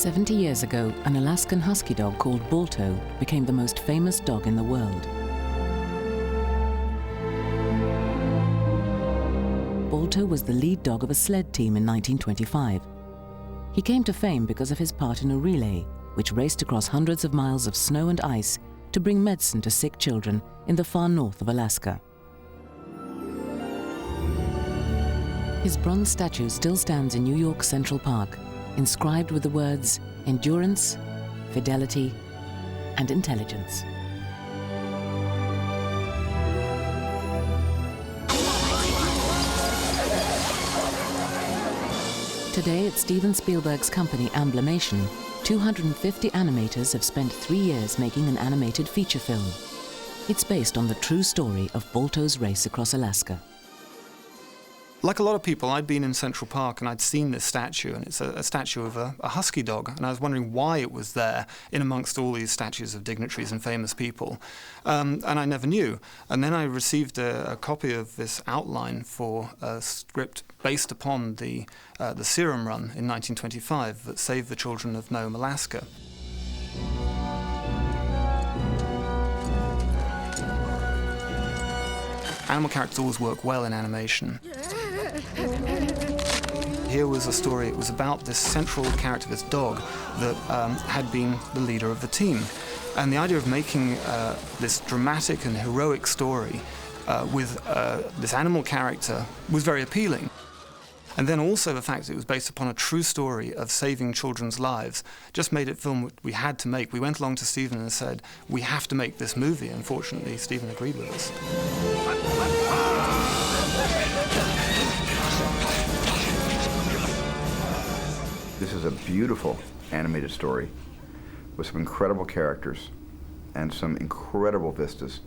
70 years ago, an Alaskan husky dog called Balto became the most famous dog in the world. Balto was the lead dog of a sled team in 1925. He came to fame because of his part in a relay, which raced across hundreds of miles of snow and ice to bring medicine to sick children in the far north of Alaska. His bronze statue still stands in New York Central Park, inscribed with the words endurance, fidelity, and intelligence. Today at Steven Spielberg's company Amblimation, 250 animators have spent 3 years making an animated feature film. It's based on the true story of Balto's race across Alaska. Like a lot of people, I'd been in Central Park and I'd seen this statue, and it's a statue of a husky dog, and I was wondering why it was there in amongst all these statues of dignitaries and famous people, and I never knew. And then I received a copy of this outline for a script based upon the serum run in 1925 that saved the children of Nome, Alaska. Animal characters always work well in animation. Here was a story, it was about this central character, this dog, that had been the leader of the team. And the idea of making this dramatic and heroic story with this animal character was very appealing. And then also the fact that it was based upon a true story of saving children's lives just made it film we had to make. We went along to Stephen and said, we have to make this movie. Unfortunately, Stephen agreed with us. This is a beautiful animated story with some incredible characters and some incredible vistas.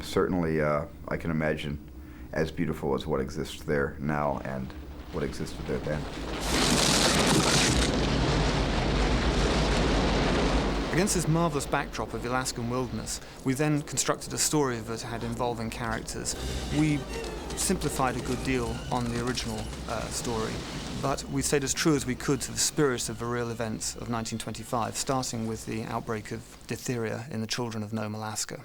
Certainly, I can imagine as beautiful as what exists there now and what existed there then. Against this marvelous backdrop of the Alaskan wilderness, we then constructed a story that had involving characters. We simplified a good deal on the original story, but we stayed as true as we could to the spirit of the real events of 1925, starting with the outbreak of diphtheria in the children of Nome, Alaska.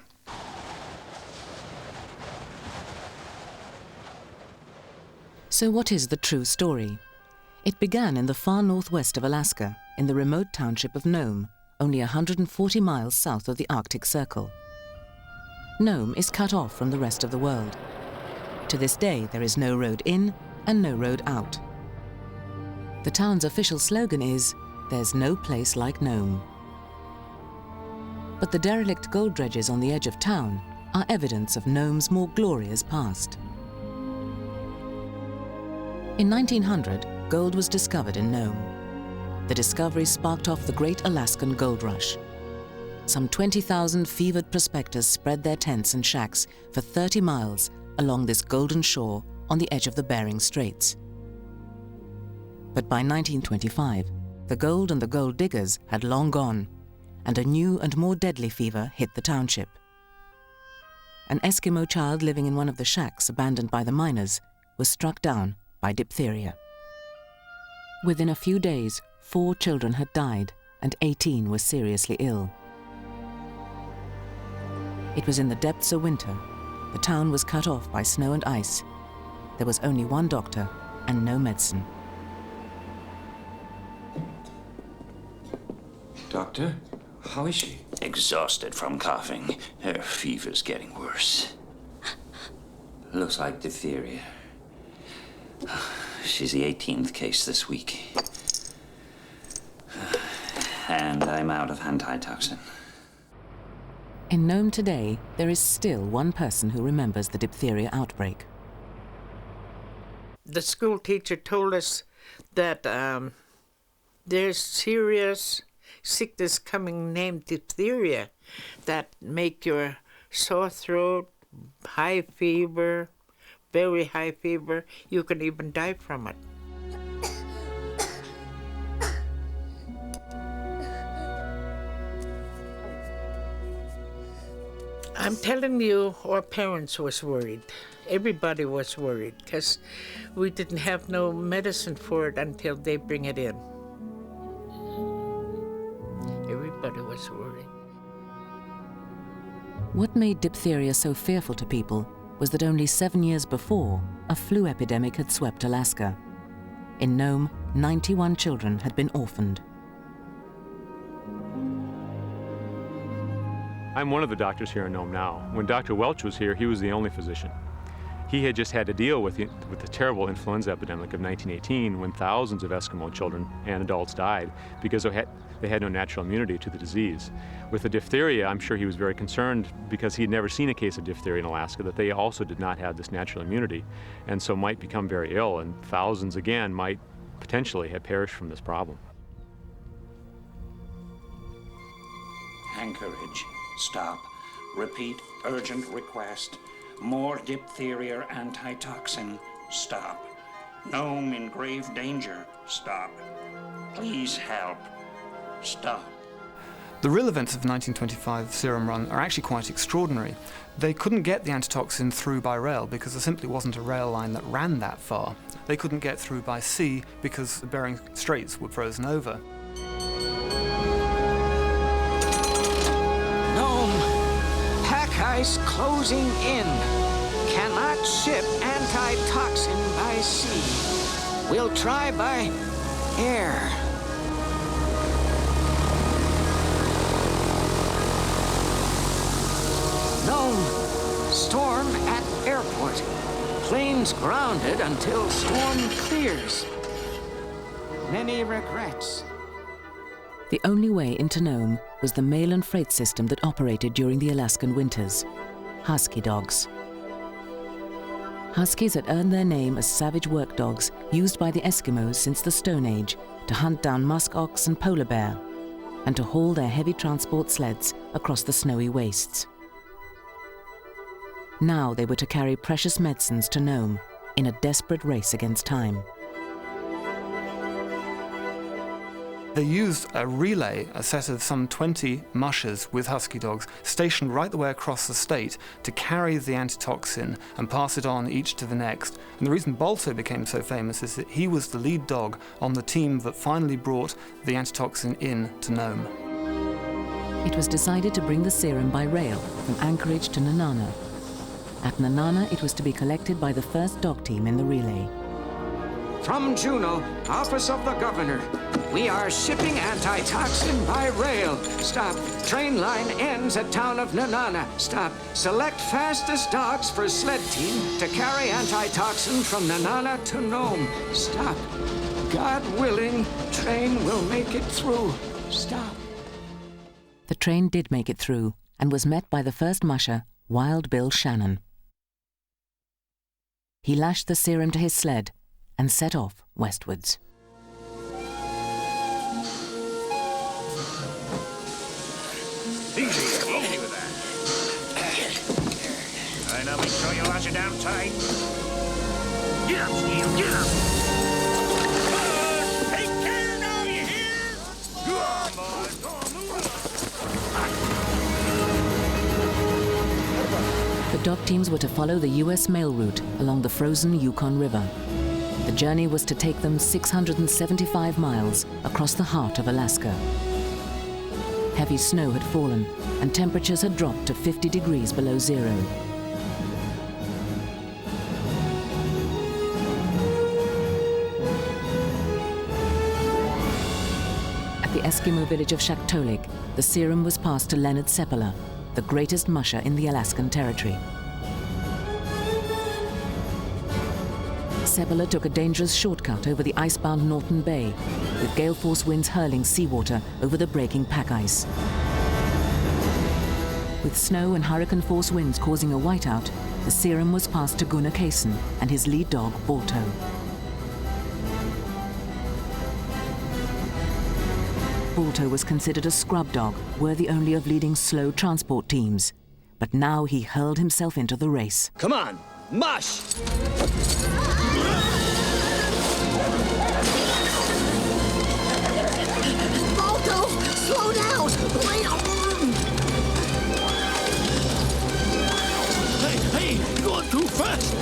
So what is the true story? It began in the far northwest of Alaska, in the remote township of Nome, only 140 miles south of the Arctic Circle. Nome is cut off from the rest of the world. To this day, there is no road in and no road out. The town's official slogan is, "There's no place like Nome." But the derelict gold dredges on the edge of town are evidence of Nome's more glorious past. In 1900, gold was discovered in Nome. The discovery sparked off the Great Alaskan Gold Rush. Some 20,000 fevered prospectors spread their tents and shacks for 30 miles along this golden shore on the edge of the Bering Straits. But by 1925, the gold and the gold diggers had long gone, and a new and more deadly fever hit the township. An Eskimo child living in one of the shacks abandoned by the miners was struck down by diphtheria. Within a few days, 4 children had died and 18 were seriously ill. It was in the depths of winter. The town was cut off by snow and ice. There was only one doctor and no medicine. Doctor, how is she? Exhausted from coughing. Her fever's getting worse. Looks like diphtheria. She's the 18th case this week. And I'm out of antitoxin. In Nome today, there is still one person who remembers the diphtheria outbreak. The school teacher told us that there's serious sickness coming named diphtheria that make your sore throat, high fever, very high fever. You can even die from it. I'm telling you, our parents was worried. Everybody was worried because we didn't have no medicine for it until they bring it in. What made diphtheria so fearful to people was that only 7 years before, a flu epidemic had swept Alaska. In Nome, 91 children had been orphaned. I'm one of the doctors here in Nome now. When Dr. Welch was here, he was the only physician. He had just had to deal with the terrible influenza epidemic of 1918 when thousands of Eskimo children and adults died because they had no natural immunity to the disease. With the diphtheria, I'm sure he was very concerned because he had never seen a case of diphtheria in Alaska, that they also did not have this natural immunity and so might become very ill, and thousands again might potentially have perished from this problem. Anchorage. Stop. Repeat. Urgent request. More diphtheria antitoxin. Stop. Nome in grave danger. Stop. Please help. Stop. The real events of the 1925 serum run are actually quite extraordinary. They couldn't get the antitoxin through by rail because there simply wasn't a rail line that ran that far. They couldn't get through by sea because the Bering Straits were frozen over. Pack ice closing in. Cannot ship antitoxin by sea. We'll try by air. Nome. Storm at airport. Planes grounded until storm clears. Many regrets. The only way into Nome was the mail and freight system that operated during the Alaskan winters, husky dogs. Huskies had earned their name as savage work dogs used by the Eskimos since the Stone Age to hunt down musk ox and polar bear, and to haul their heavy transport sleds across the snowy wastes. Now they were to carry precious medicines to Nome in a desperate race against time. They used a relay, a set of some 20 mushers with husky dogs, stationed right the way across the state to carry the antitoxin and pass it on each to the next. And the reason Balto became so famous is that he was the lead dog on the team that finally brought the antitoxin in to Nome. It was decided to bring the serum by rail from Anchorage to Nenana. At Nenana, it was to be collected by the first dog team in the relay. From Juneau, Office of the Governor. We are shipping antitoxin by rail. Stop. Train line ends at town of Nenana. Stop. Select fastest dogs for sled team to carry antitoxin from Nenana to Nome. Stop. God willing, train will make it through. Stop. The train did make it through and was met by the first musher, Wild Bill Shannon. He lashed the serum to his sled and set off westwards. Easy with that. I know, make sure you lash it down tight. Get up, Steve, get up! Take care now, you hear? Go on, boys, go on, move The dog teams were to follow the U.S. mail route along the frozen Yukon River. The journey was to take them 675 miles across the heart of Alaska. Heavy snow had fallen, and temperatures had dropped to 50 degrees below zero. At the Eskimo village of Shaktoolik, the serum was passed to Leonard Seppala, the greatest musher in the Alaskan Territory. Seppala took a dangerous shortcut over the icebound Norton Bay, with gale force winds hurling seawater over the breaking pack ice. With snow and hurricane force winds causing a whiteout, the serum was passed to Gunnar Kaysen and his lead dog, Balto. Balto was considered a scrub dog, worthy only of leading slow transport teams. But now he hurled himself into the race. Come on, mush! Balto, slow down! Wait! Hey, you're going too fast!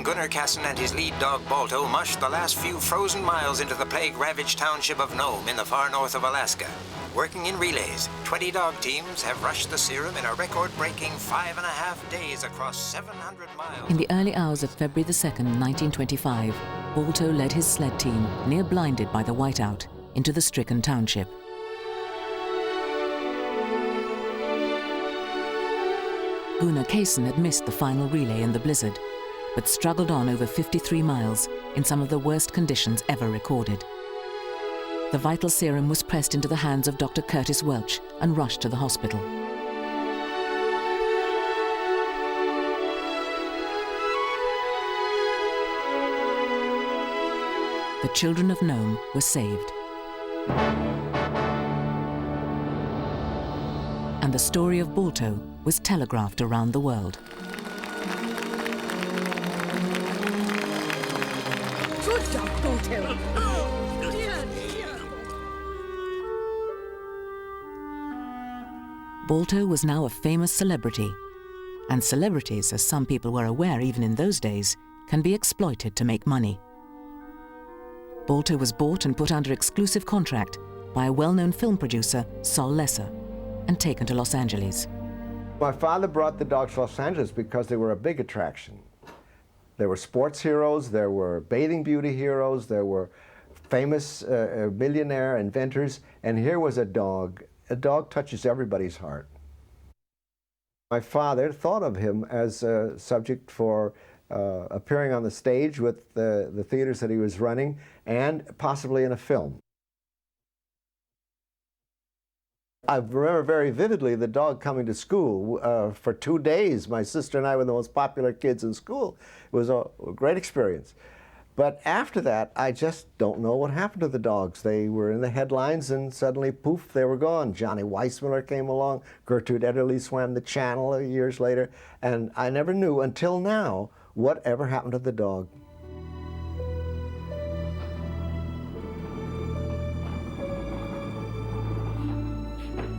Gunnar Kasson and his lead dog Balto mushed the last few frozen miles into the plague-ravaged township of Nome in the far north of Alaska. Working in relays, 20 dog teams have rushed the serum in a record-breaking 5.5 days across 700 miles. In the early hours of February the 2nd, 1925, Balto led his sled team, near blinded by the whiteout, into the stricken township. Gunnar Kasson had missed the final relay in the blizzard, but struggled on over 53 miles in some of the worst conditions ever recorded. The vital serum was pressed into the hands of Dr. Curtis Welch and rushed to the hospital. The children of Nome were saved. And the story of Balto was telegraphed around the world. Good job, Balto. Oh, dear. Balto was now a famous celebrity, and celebrities, as some people were aware even in those days, can be exploited to make money. Balto was bought and put under exclusive contract by a well-known film producer, Sol Lesser, and taken to Los Angeles. My father brought the dogs to Los Angeles because they were a big attraction. There were sports heroes, there were bathing beauty heroes, there were famous millionaire inventors, and here was a dog. A dog touches everybody's heart. My father thought of him as a subject for appearing on the stage with the theaters that he was running, and possibly in a film. I remember very vividly the dog coming to school. For 2 days, my sister and I were the most popular kids in school. It was a great experience. But after that, I just don't know what happened to the dogs. They were in the headlines, and suddenly, poof, they were gone. Johnny Weissmuller came along. Gertrude Ederle swam the channel years later. And I never knew until now whatever happened to the dog.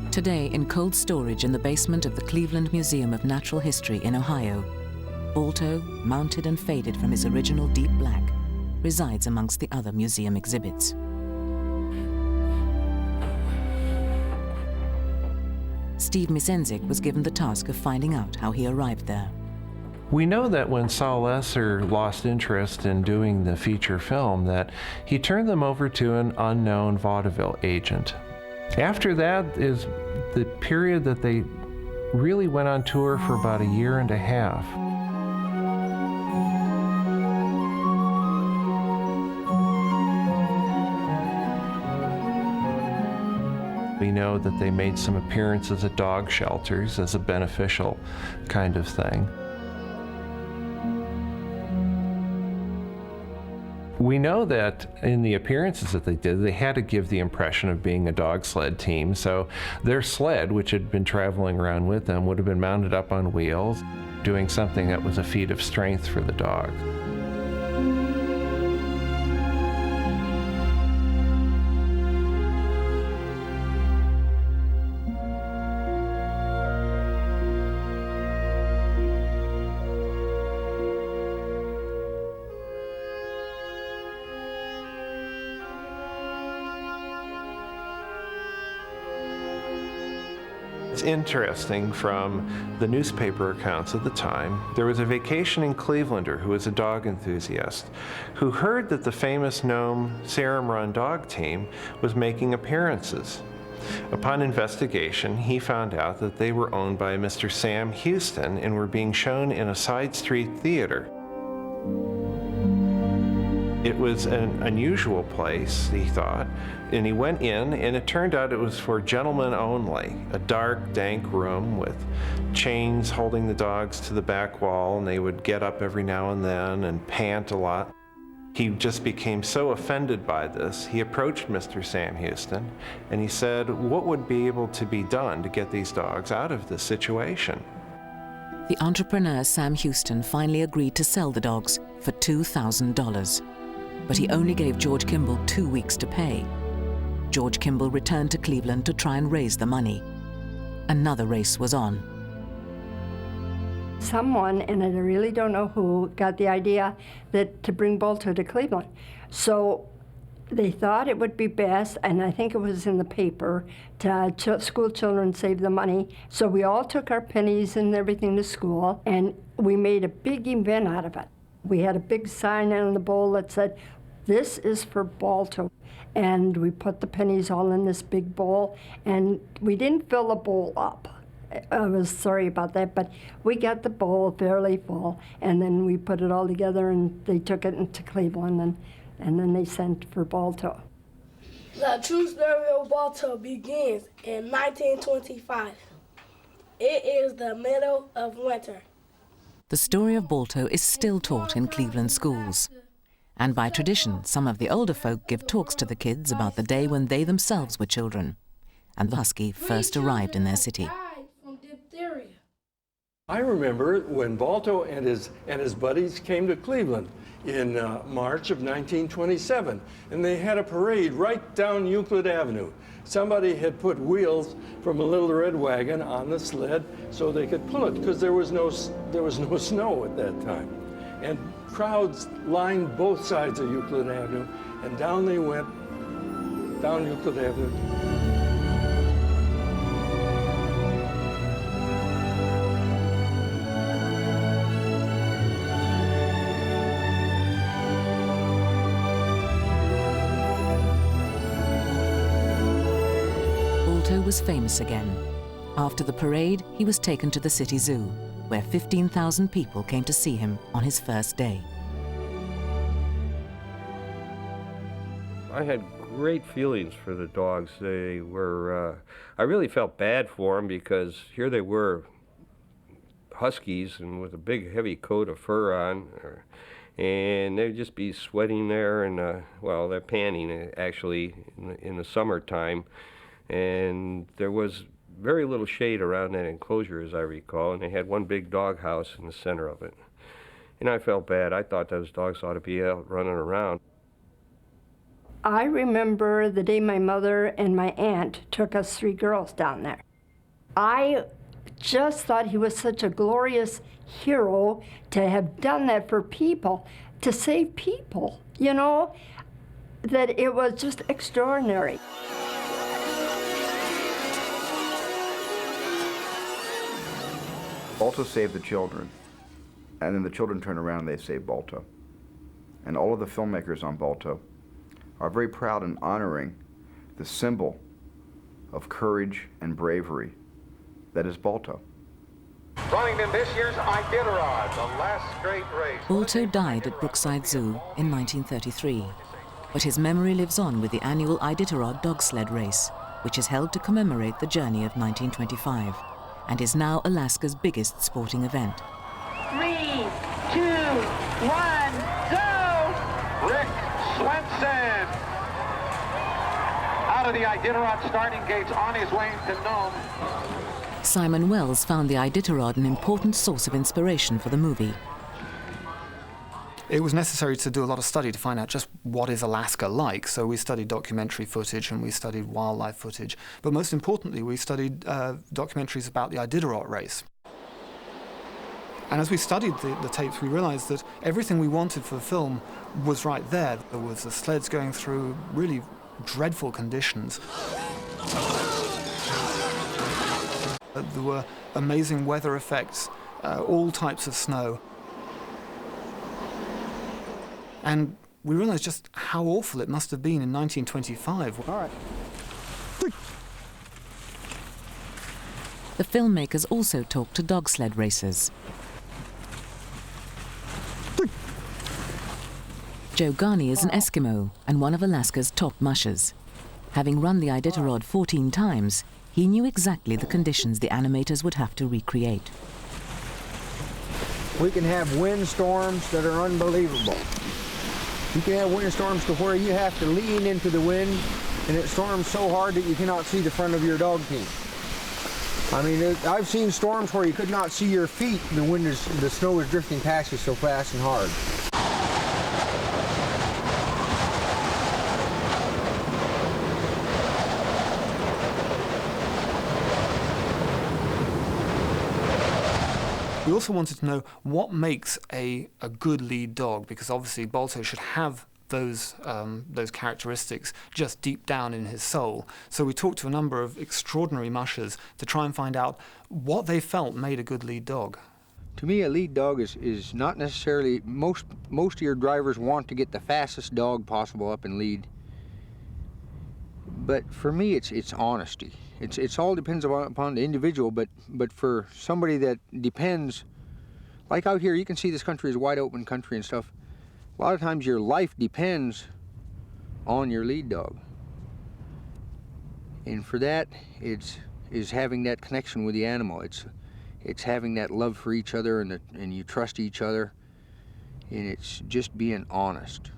Today, in cold storage in the basement of the Cleveland Museum of Natural History in Ohio, Balto, mounted and faded from his original deep black, resides amongst the other museum exhibits. Steve Misenzik was given the task of finding out how he arrived there. We know that when Sol Lesser lost interest in doing the feature film, that he turned them over to an unknown vaudeville agent. After that is the period that they really went on tour for about 1.5 years. We know that they made some appearances at dog shelters as a beneficial kind of thing. We know that in the appearances that they did, they had to give the impression of being a dog sled team, so their sled, which had been traveling around with them, would have been mounted up on wheels, doing something that was a feat of strength for the dog. It's interesting from the newspaper accounts of the time. There was a vacationing Clevelander who was a dog enthusiast who heard that the famous Nome Serum Run dog team was making appearances. Upon investigation, he found out that they were owned by Mr. Sam Houston and were being shown in a side street theater. It was an unusual place, he thought, and he went in, and it turned out it was for gentlemen only. A dark, dank room with chains holding the dogs to the back wall, and they would get up every now and then and pant a lot. He just became so offended by this, he approached Mr. Sam Houston, and he said, what would be able to be done to get these dogs out of this situation? The entrepreneur Sam Houston finally agreed to sell the dogs for $2,000. But he only gave George Kimball 2 weeks to pay. George Kimball returned to Cleveland to try and raise the money. Another race was on. Someone, and I really don't know who, got the idea that to bring Balto to Cleveland. So they thought it would be best, and I think it was in the paper, to school children save the money. So we all took our pennies and everything to school, and we made a big event out of it. We had a big sign on the bowl that said, "This is for Balto." And we put the pennies all in this big bowl, and we didn't fill the bowl up. I was sorry about that, but we got the bowl fairly full, and then we put it all together, and they took it into Cleveland, and then they sent for Balto. The true story of Balto begins in 1925. It is the middle of winter. The story of Balto is still taught in Cleveland schools. And by tradition, some of the older folk give talks to the kids about the day when they themselves were children, and the husky first arrived in their city. I remember when Balto and his buddies came to Cleveland in March of 1927, and they had a parade right down Euclid Avenue. Somebody had put wheels from a little red wagon on the sled so they could pull it, because there was no snow at that time. And crowds lined both sides of Euclid Avenue, and down they went, down Euclid Avenue. Balto was famous again. After the parade, he was taken to the city zoo, where 15,000 people came to see him on his first day. I had great feelings for the dogs. They were, I really felt bad for them because here they were, huskies and with a big heavy coat of fur on, and they'd just be sweating there and, well, they're panting actually in the summertime, and there was very little shade around that enclosure, as I recall, and they had one big dog house in the center of it. And I felt bad. I thought those dogs ought to be out running around. I remember the day my mother and my aunt took us 3 girls down there. I just thought he was such a glorious hero to have done that for people, to save people, you know, that it was just extraordinary. Balto saved the children, and then the children turn around and they save Balto. And all of the filmmakers on Balto are very proud in honoring the symbol of courage and bravery that is Balto. Running in this year's Iditarod, the last great race. Balto died at Brookside Zoo in 1933, but his memory lives on with the annual Iditarod dog sled race, which is held to commemorate the journey of 1925. And is now Alaska's biggest sporting event. 3, 2, 1, go! Rick Swenson out of the Iditarod starting gates on his way to Nome. Simon Wells found the Iditarod an important source of inspiration for the movie. It was necessary to do a lot of study to find out just what is Alaska like. So we studied documentary footage and we studied wildlife footage. But most importantly, we studied documentaries about the Iditarod race. And as we studied the tapes, we realized that everything we wanted for the film was right there. There was the sleds going through really dreadful conditions. There were amazing weather effects, all types of snow. And we realized just how awful it must have been in 1925. All right. The filmmakers also talked to dog sled racers. Joe Garney is an Eskimo and one of Alaska's top mushers. Having run the Iditarod 14 times, he knew exactly the conditions the animators would have to recreate. We can have windstorms that are unbelievable. You can have windstorms to where you have to lean into the wind, and it storms so hard that you cannot see the front of your dog team. I mean, I've seen storms where you could not see your feet, and the snow is drifting past you so fast and hard. We also wanted to know what makes a good lead dog, because obviously Balto should have those characteristics just deep down in his soul. So we talked to a number of extraordinary mushers to try and find out what they felt made a good lead dog. To me, a lead dog is not necessarily, most of your drivers want to get the fastest dog possible up in lead. But for me, it's honesty. It's all depends upon the individual, but for somebody that depends, like out here, you can see this country is wide open country and stuff. A lot of times your life depends on your lead dog. And for that, is having that connection with the animal. It's having that love for each other, and you trust each other, and it's just being honest.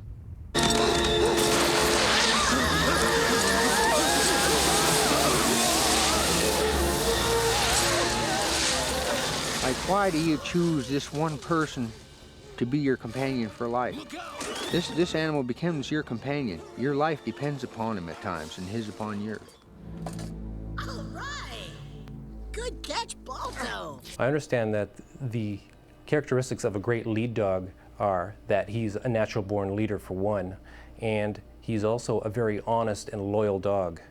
Like, why do you choose this one person to be your companion for life? This animal becomes your companion. Your life depends upon him at times, and his upon yours. All right. Good catch, Balto. I understand that the characteristics of a great lead dog are that he's a natural-born leader, for one, and he's also a very honest and loyal dog.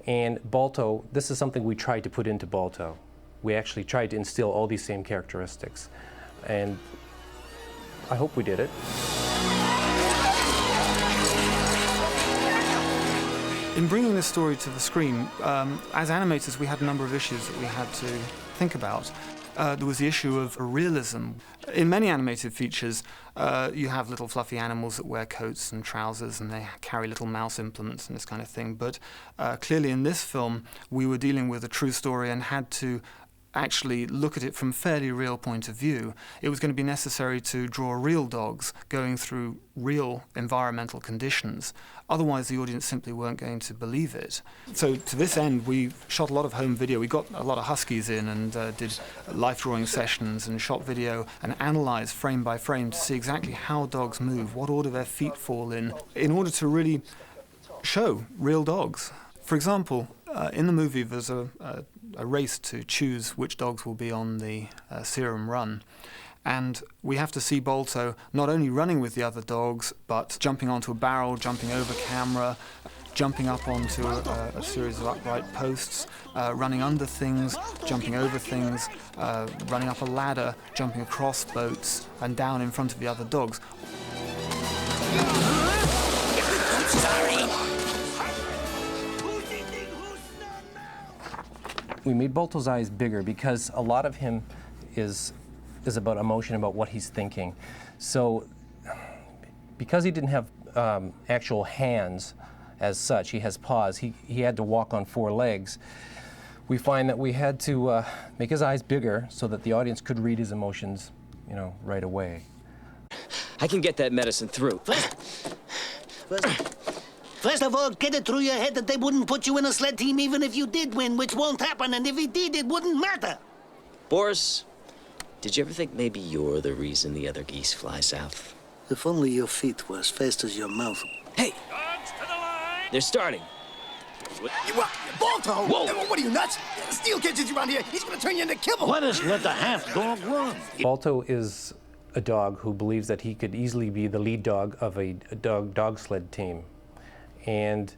And Balto, this is something we tried to put into Balto. We actually tried to instill all these same characteristics, and I hope we did it. In bringing this story to the screen, as animators, we had a number of issues that we had to think about. There was the issue of realism. In many animated features, you have little fluffy animals that wear coats and trousers, and they carry little mouse implements and this kind of thing. But clearly in this film, we were dealing with a true story and had to actually look at it from a fairly real point of view. It was going to be necessary to draw real dogs going through real environmental conditions. Otherwise, the audience simply weren't going to believe it. So to this end, we shot a lot of home video. We got a lot of huskies in and did life drawing sessions and shot video and analyzed frame by frame to see exactly how dogs move, what order their feet fall in order to really show real dogs. For example, in the movie, there's a race to choose which dogs will be on the serum run. And we have to see Balto not only running with the other dogs, but jumping onto a barrel, jumping over camera, jumping up onto a series of upright posts, running under things, jumping over things, running up a ladder, jumping across boats, and down in front of the other dogs. I'm sorry. We made Balto's eyes bigger because a lot of him is about emotion, about what he's thinking. So because he didn't have actual hands as such, he has paws, he had to walk on 4 legs. We find that we had to make his eyes bigger so that the audience could read his emotions, right away. I can get that medicine through. First of all, get it through your head that they wouldn't put you in a sled team even if you did win, which won't happen, and if it did, it wouldn't matter. Boris, did you ever think maybe you're the reason the other geese fly south? If only your feet were as fast as your mouth. Hey! They're starting. Balto! Whoa! What are you, nuts? Steel catches you around here. He's gonna turn you into kibble. Let us let the half dog run. Balto is a dog who believes that he could easily be the lead dog of a dog sled team. And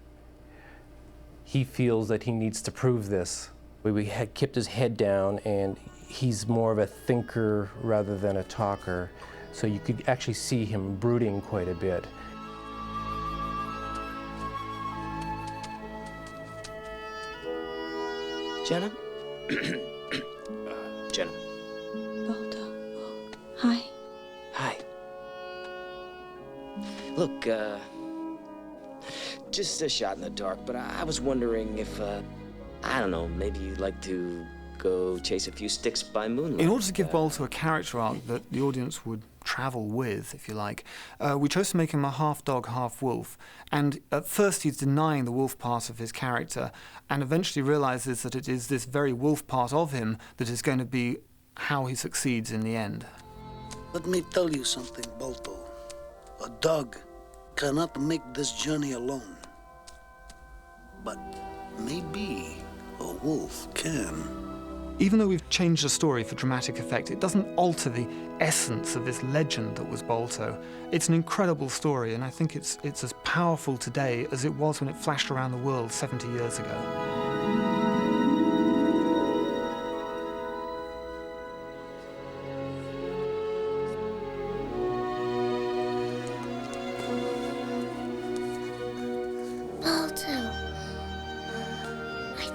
he feels that he needs to prove this. We had kept his head down, and he's more of a thinker rather than a talker. So you could actually see him brooding quite a bit. Jenna? Jenna. Balto. Hi. Hi. Look, just a shot in the dark, but I was wondering if, I don't know, maybe you'd like to go chase a few sticks by moonlight. In order to give Balto a character arc that the audience would travel with, if you like, we chose to make him a half dog, half wolf. And at first he's denying the wolf part of his character, and eventually realizes that it is this very wolf part of him that is going to be how he succeeds in the end. Let me tell you something, Balto. A dog cannot make this journey alone. But maybe a wolf can. even though we've changed the story for dramatic effect, it doesn't alter the essence of this legend that was Balto. It's an incredible story, and I think it's as powerful today as it was when it flashed around the world 70 years ago. Balto, my